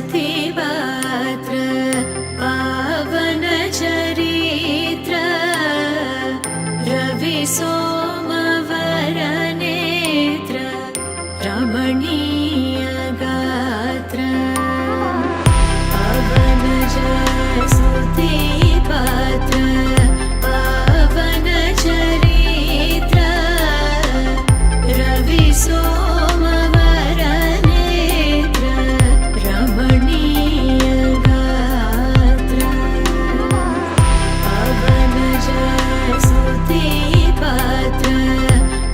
स्तुतिपात्र पावन चरित्र रवि सोमवर नेत्र रमणीय गात्र पावन स्तुतिपात्र पावन चरित्र रवि सोमवर नेत्र रमणीय गात्र पावन स्तुतिपात्र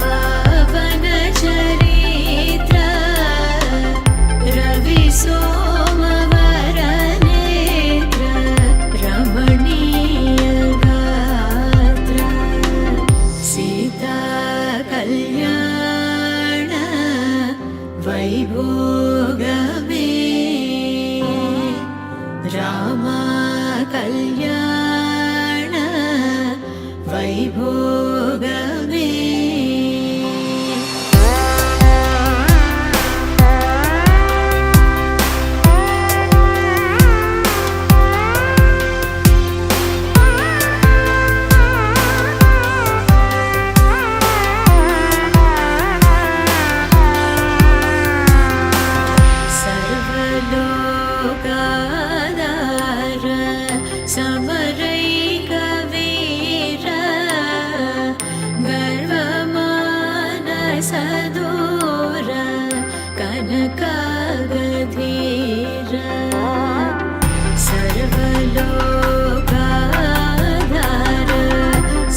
पावन चरित्र रवि सोमवर नेत्र रमणीय गात्र सीता कल्याण वैभोगमे रामा कल्याण वैभोगमे सर्वलोकाधार समरैकवीर गर्वमानसदूर कनकागधीर सर्वलोकाधार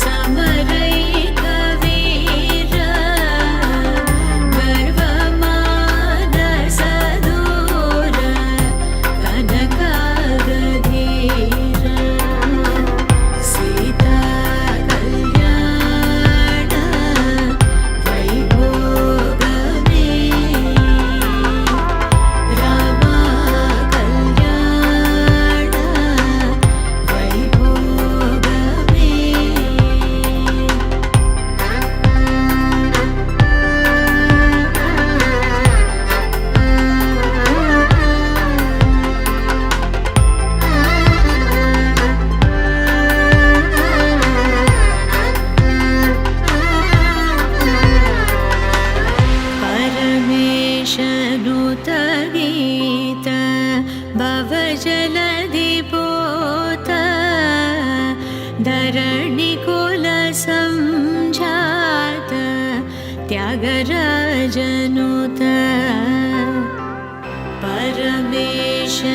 समरैकवीर गर्वमानसदूर कनकागधीर सीता कल्याण वैभोगमे रामा कल्याण वैभोगमे परमेशनुत गीत भवजलधिपोत धरणिकुल संजात त्यागराजनुत परमेशनुत